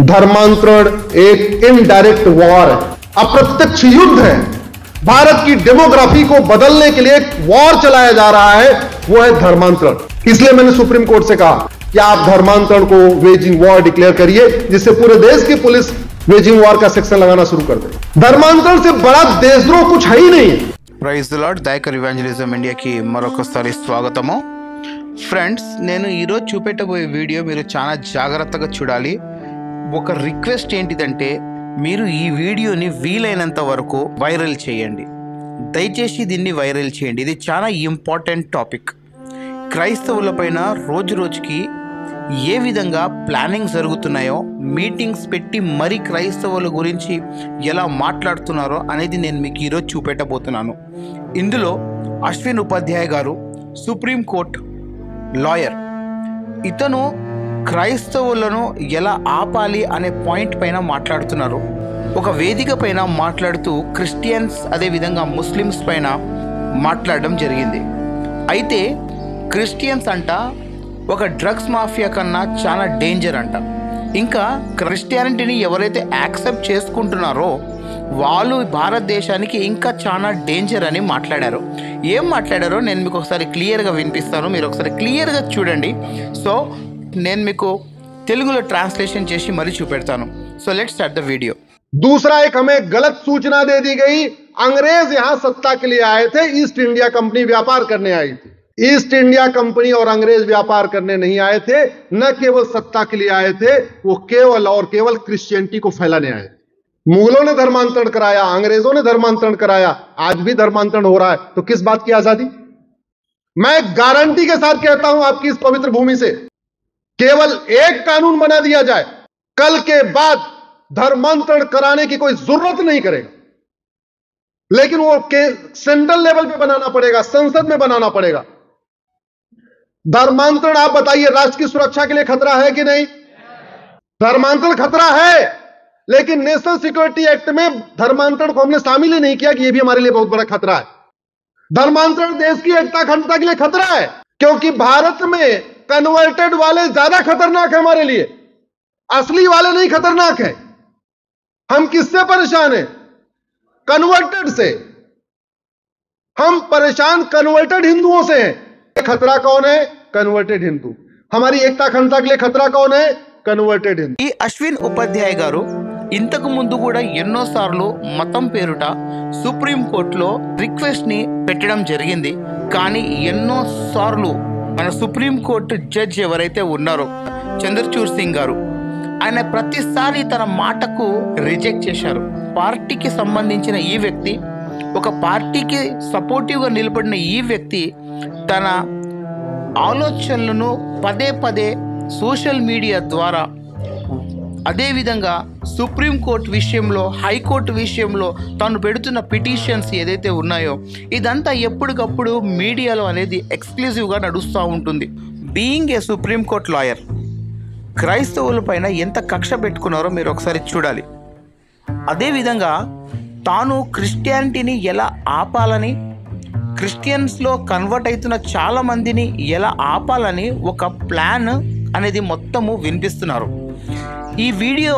धर्मांतरण एक indirect war है, अप्रत्यक्ष युद्ध है। भारत की डेमोग्राफी को बदलने के लिए एक वॉर चलाया जा रहा है, वो है धर्मांतरण। इसलिए मैंने सुप्रीम कोर्ट से कहा कि आप धर्मांतरण को वेजिंग वॉर डिक्लेयर करिए, जिससे पूरे देश की पुलिस वेजिंग वॉर का सेक्शन लगाना शुरू कर दे। धर्मांतरण से बड़ा देशद्रोह कुछ है ही नहीं। ప్రైజ్ ది లార్డ్ దైకర్ ఇవాంజలిజం ఇండియాకి మరొకసారి స్వాగతము ఫ్రెండ్స్. నేను ఈరోజు చూపెట్టబోయే వీడియో మీరు చాలా జాగ్రత్తగా చూడాలి. ఒక రిక్వెస్ట్ ఏంటిదంటే మీరు ఈ వీడియోని వీలైనంత వరకు వైరల్ చేయండి. దయచేసి దీన్ని వైరల్ చేయండి. ఇది చాలా ఇంపార్టెంట్ టాపిక్. క్రైస్తవులపైన రోజు రోజుకి ఏ విధంగా ప్లానింగ్ జరుగుతున్నాయో, మీటింగ్స్ పెట్టి మరి క్రైస్తవుల గురించి ఎలా మాట్లాడుతున్నారో అనేది నేను మీకు ఈరోజు చూపెట్టబోతున్నాను. ఇందులో అశ్విన్ ఉపాధ్యాయ గారు సుప్రీంకోర్టు లాయర్. ఇతను క్రైస్తవులను ఎలా ఆపాలి అనే పాయింట్ పైన మాట్లాడుతున్నారు. ఒక వేదిక పైన మాట్లాడుతూ క్రిస్టియన్స్ అదేవిధంగా ముస్లిమ్స్ పైన మాట్లాడడం జరిగింది. అయితే క్రిస్టియన్స్ అంట ఒక డ్రగ్స్ మాఫియా కన్నా చాలా డేంజర్ అంట. ఇంకా క్రిస్టియానిటీని ఎవరైతే యాక్సెప్ట్ చేసుకుంటున్నారో వాళ్ళు భారతదేశానికి ఇంకా చాలా డేంజర్ అని మాట్లాడారు. ఏం మాట్లాడారో నేను మీకు ఒకసారి క్లియర్గా వినిపిస్తాను, మీరు ఒకసారి క్లియర్గా చూడండి. సో నేను మీకు తెలుగులో ట్రాన్స్లేషన్ చేసి మరీ చూపెడతాను. So let's start the video. दूसरा एक हमें गलत सूचना दे दी गई। अंग्रेज यहां सत्ता के लिए आए थे, ईस्ट इंडिया कंपनी व्यापार करने आई थी। ईस्ट इंडिया कंपनी और अंग्रेज व्यापार करने नहीं आए थे, न केवल सत्ता के लिए आए थे, वो केवल और केवल क्रिश्चियनिटी को फैलाने आए थे। मुगलों ने धर्मांतरण कराया, अंग्रेजों ने धर्मांतरण कराया, आज भी धर्मांतरण हो रहा है, तो किस बात की आजादी? मैं गारंटी के साथ कहता हूं आपकी इस पवित्र भूमि से, केवल एक कानून बना दिया जाए, कल के बाद धर्मांतरण कराने की कोई जरूरत नहीं करेगा। लेकिन वो सेंट्रल लेवल पे बनाना पड़ेगा, संसद में बनाना पड़ेगा। धर्मांतरण आप बताइए राष्ट्र की सुरक्षा के लिए खतरा है कि नहीं? धर्मांतरण खतरा है, लेकिन नेशनल सिक्योरिटी एक्ट में धर्मांतरण को हमने शामिल ही नहीं किया कि यह भी हमारे लिए बहुत बड़ा खतरा है। धर्मांतरण देश की एकता अखंडता के लिए खतरा है, क्योंकि भारत में कन्वर्टेड वाले ज्यादा खतरनाक है हमारे लिए, असली वाले नहीं खतरनाक है। हम किससे परेशान हैं? कन्वर्टेड से। हम परेशान कन्वर्टेड हिंदुओं से हैं। खतरा कौन है? कन्वर्टेड हिंदू। हमारी एकता अखंडता के लिए खतरा कौन है? कन्वर्टेड हिंदू। ఈ అశ్విన్ ఉపాధ్యాయ గారు ఇంతకు ముందు కూడా ఎన్నోసార్లు మతం పేరుట సుప్రీంకోర్టులో రిక్వెస్ట్ ని పెట్టడం జరిగింది. కానీ ఎన్నోసార్లు మన సుప్రీంకోర్టు జడ్జ్ ఎవరైతే ఉన్నారో చంద్రచూడ్ సింగ్ గారు, ఆయన ప్రతిసారి తన మాటకు రిజెక్ట్ చేశారు. పార్టీకి సంబంధించిన ఈ వ్యక్తి, ఒక పార్టీకి సపోర్టివ్గా నిలబడిన ఈ వ్యక్తి తన ఆలోచనలను పదే పదే సోషల్ మీడియా ద్వారా, అదేవిధంగా సుప్రీంకోర్టు విషయంలో, హైకోర్టు విషయంలో తాను పెడుతున్న పిటిషన్స్ ఏదైతే ఉన్నాయో ఇదంతా ఎప్పటికప్పుడు మీడియాలో అనేది ఎక్స్క్లూజివ్గా నడుస్తూ ఉంటుంది. బీయింగ్ ఏ సుప్రీంకోర్టు లాయర్, క్రైస్తవుల పైన ఎంత కక్ష పెట్టుకున్నారో మీరు ఒకసారి చూడాలి. అదేవిధంగా తాను క్రిస్టియానిటీని ఎలా ఆపాలని, క్రిస్టియన్స్లో కన్వర్ట్ అవుతున్న చాలామందిని ఎలా ఆపాలని ఒక ప్లాన్ అనేది మొత్తము వినిపిస్తున్నారు. ఈ వీడియో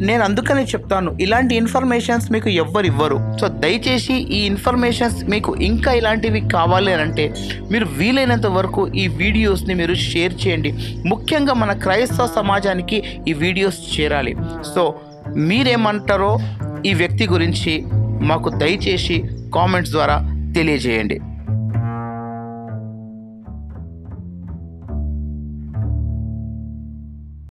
నేను అందుకనే చెప్తాను, ఇలాంటి ఇన్ఫర్మేషన్స్ మీకు ఎవ్వరు ఇవ్వరు. సో దయచేసి ఈ ఇన్ఫర్మేషన్స్ మీకు ఇంకా ఇలాంటివి కావాలి అని అంటే మీరు వీలైనంత వరకు ఈ వీడియోస్ని మీరు షేర్ చేయండి. ముఖ్యంగా మన క్రైస్తవ సమాజానికి ఈ వీడియోస్ చేరాలి. సో మీరేమంటారో ఈ వ్యక్తి గురించి మాకు దయచేసి కామెంట్స్ ద్వారా తెలియజేయండి.